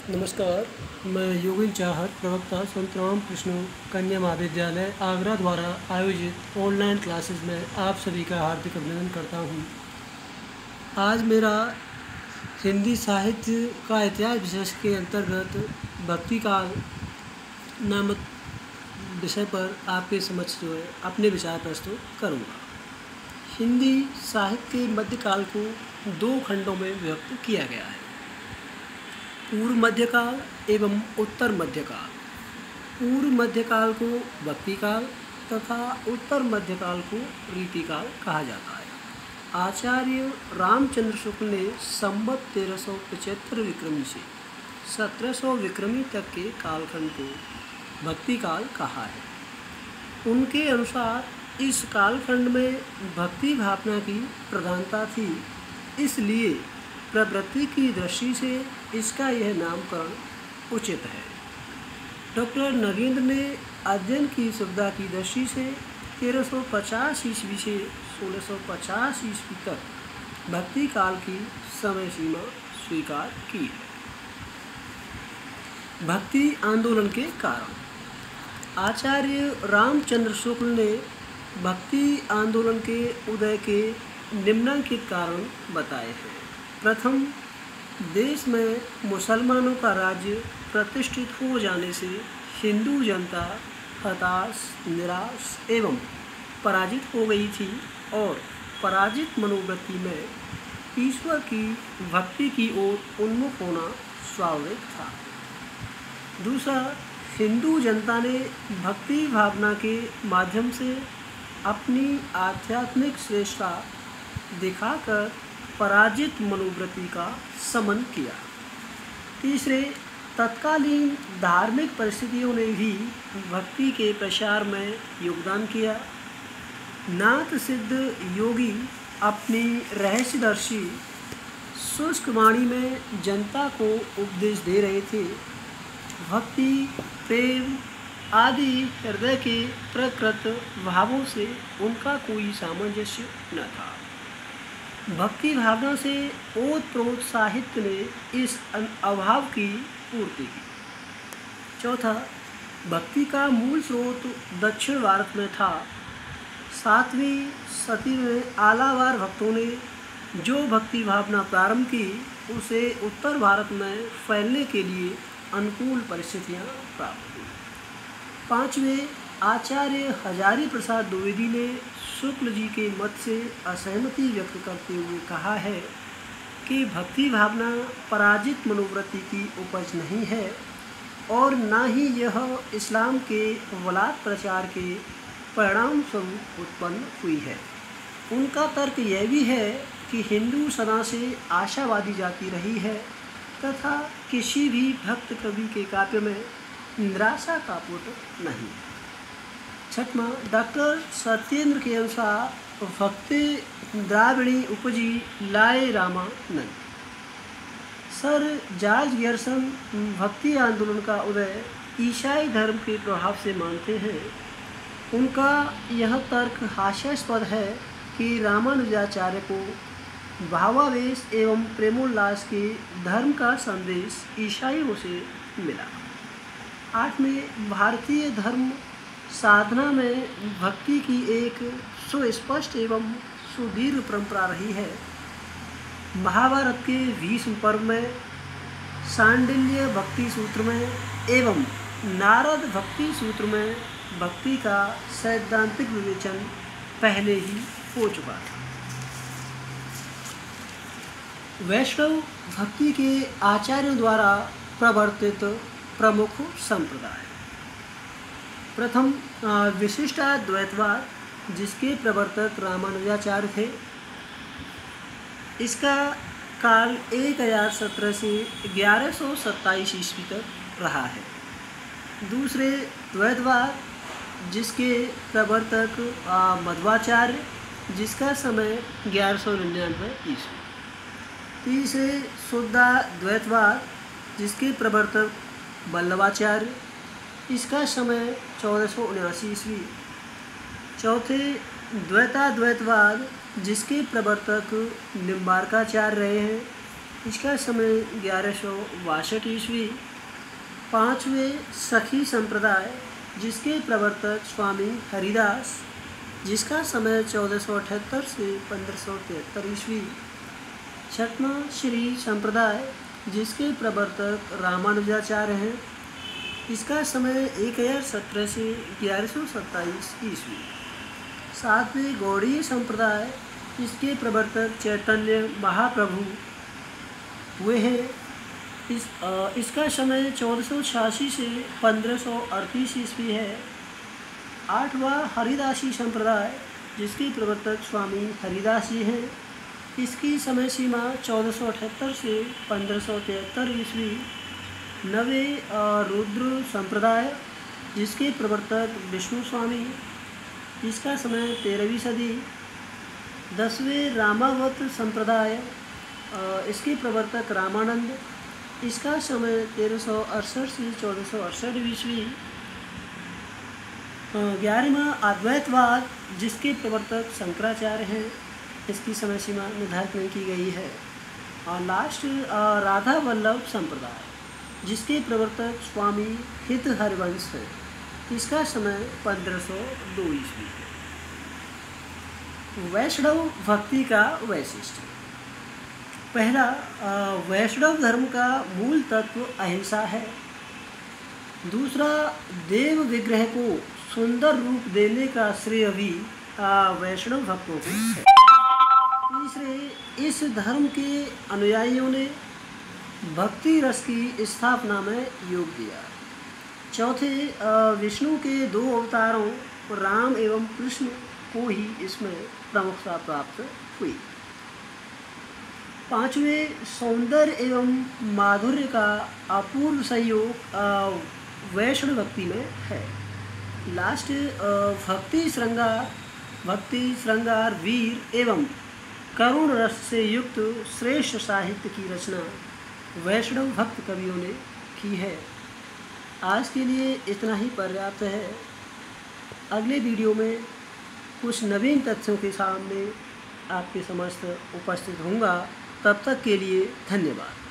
नमस्कार। मैं योगिन चाहर, प्रवक्ता संत राम कृष्ण कन्या महाविद्यालय आगरा द्वारा आयोजित ऑनलाइन क्लासेस में आप सभी का हार्दिक अभिनंदन करता हूँ। आज मेरा हिंदी साहित्य का इतिहास विषय के अंतर्गत भक्ति काल नामक विषय पर आपके समक्ष जो है अपने विचार प्रस्तुत करूँगा। हिंदी साहित्य के मध्यकाल को दो खंडों में विभक्त किया गया है, पूर्व मध्यकाल एवं उत्तर मध्यकाल। पूर्व मध्यकाल को भक्ति काल तथा उत्तर मध्यकाल को रीतिकाल कहा जाता है। आचार्य रामचंद्र शुक्ल ने संवत 1375 विक्रमी से 1700 विक्रमी तक के कालखंड को भक्ति काल कहा है। उनके अनुसार इस कालखंड में भक्ति भावना की प्रधानता थी, इसलिए प्रवृत्ति की दृष्टि से इसका यह नामकरण उचित है। डॉक्टर नगेंद्र ने अध्ययन की सुविधा की दृष्टि से 1350 ईस्वी से 1650 ईस्वी तक भक्ति काल की समय सीमा स्वीकार की है। भक्ति आंदोलन के कारण आचार्य रामचंद्र शुक्ल ने भक्ति आंदोलन के उदय के निम्नलिखित कारण बताए हैं। प्रथम, देश में मुसलमानों का राज्य प्रतिष्ठित हो जाने से हिंदू जनता हताश, निराश एवं पराजित हो गई थी और पराजित मनोवृत्ति में ईश्वर की भक्ति की ओर उन्मुख होना स्वाभाविक था। दूसरा, हिंदू जनता ने भक्ति भावना के माध्यम से अपनी आध्यात्मिक श्रेष्ठता दिखाकर पराजित मनोवृत्ति का समन किया। तीसरे, तत्कालीन धार्मिक परिस्थितियों ने भी भक्ति के प्रसार में योगदान किया। नाथ सिद्ध योगी अपनी रहस्यदर्शी शुष्क वाणी में जनता को उपदेश दे रहे थे। भक्ति, प्रेम आदि हृदय के प्रकृत भावों से उनका कोई सामंजस्य न था। भक्ति भावना से ओतप्रोत साहित्य ने इस अभाव की पूर्ति की। चौथा, भक्ति का मूल स्रोत दक्षिण भारत में था। 7वीं शती में आलावार भक्तों ने जो भक्ति भावना प्रारंभ की, उसे उत्तर भारत में फैलने के लिए अनुकूल परिस्थितियां प्राप्त हुई। 5वें, आचार्य हजारी प्रसाद द्विवेदी ने शुक्ल जी के मत से असहमति व्यक्त करते हुए कहा है कि भक्ति भावना पराजित मनोवृत्ति की उपज नहीं है और न ही यह इस्लाम के वलाद प्रचार के परिणाम स्वरूप उत्पन्न हुई है। उनका तर्क यह भी है कि हिंदू सदा से आशावादी जाति रही है तथा किसी भी भक्त कवि के काव्य में निराशा का पुट नहीं। छठवां, डॉक्टर सत्येंद्र के अनुसार भक्ति द्राविणी उपजी लाए रामानंद। सर जॉर्ज गियर्सन भक्ति आंदोलन का उदय ईसाई धर्म के प्रभाव से मानते हैं। उनका यह तर्क हास्यास्पद है कि रामानुजाचार्य को भावावेश एवं प्रेमोल्लास के धर्म का संदेश ईसाइयों से मिला। 8वें, भारतीय धर्म साधना में भक्ति की एक सुस्पष्ट एवं सुदीर्घ परंपरा रही है। महाभारत के भीष्म पर्व में, सांडिल्य भक्ति सूत्र में एवं नारद भक्ति सूत्र में भक्ति का सैद्धांतिक विवेचन पहले ही हो चुका था। वैष्णव भक्ति के आचार्यों द्वारा प्रवर्तित प्रमुख संप्रदाय। प्रथम, विशिष्टाद्वैतवाद, जिसके प्रवर्तक रामानुजाचार्य थे। इसका काल 1017 से 1127 ईस्वी तक रहा है। दूसरे, द्वैतवाद, जिसके प्रवर्तक मध्वाचार्य, जिसका समय 1199 ईस्वी। तीसरे, शुद्धाद्वैतवाद, जिसके प्रवर्तक वल्लभाचार्य, इसका समय 1479 ईस्वी। चौथे, द्वैताद्वैतवाद, जिसके प्रवर्तक निम्बार्काचार्य रहे हैं, इसका समय 1162 ईस्वी। पाँचवें सखी संप्रदाय, जिसके प्रवर्तक स्वामी हरिदास, जिसका समय 1478 से 1573 ईस्वी। छठवां श्री संप्रदाय, जिसके प्रवर्तक रामानुजाचार्य हैं, इसका समय 1017 से 1127 ईस्वी। सातवें गौड़ीय संप्रदाय, इसके प्रवर्तक चैतन्य महाप्रभु हुए हैं। इसका समय 1486 से 1538 ईस्वी है। आठवां हरिदासी संप्रदाय, जिसके प्रवर्तक स्वामी हरिदास जी हैं, इसकी समय सीमा 1478 से 1573 ईस्वी। नवें रुद्र संप्रदाय, जिसके प्रवर्तक विष्णु स्वामी, इसका समय 13वीं सदी। 10वें रामावत संप्रदाय, इसके प्रवर्तक रामानंद, इसका समय 1368 से 1468 ईस्वी। 11वां अद्वैतवाद, जिसके प्रवर्तक शंकराचार्य हैं, इसकी समय सीमा निर्धारित नहीं की गई है। और लास्ट राधा वल्लभ संप्रदाय, जिसके प्रवर्तक स्वामी हित हरिवंश हैं, इसका समय 1502 ईस्वी है। वैष्णव भक्ति का वैशिष्ट्य। पहला, वैष्णव धर्म का मूल तत्व अहिंसा है। दूसरा, देव विग्रह को सुंदर रूप देने का श्रेय भी वैष्णव भक्तों को है। तीसरे, इस धर्म के अनुयायियों ने भक्ति रस की स्थापना में योग दिया। चौथे, विष्णु के 2 अवतारों राम एवं कृष्ण को ही इसमें प्रमुखता प्राप्त हुई। पांचवें, सौंदर्य एवं माधुर्य का अपूर्व संयोग वैष्णव भक्ति में है। लास्ट, भक्ति श्रृंगार वीर एवं करुण रस से युक्त श्रेष्ठ साहित्य की रचना वैष्णव भक्त कवियों ने की है। आज के लिए इतना ही पर्याप्त है। अगले वीडियो में कुछ नवीन तथ्यों के सामने आपके समक्ष उपस्थित होऊंगा। तब तक के लिए धन्यवाद।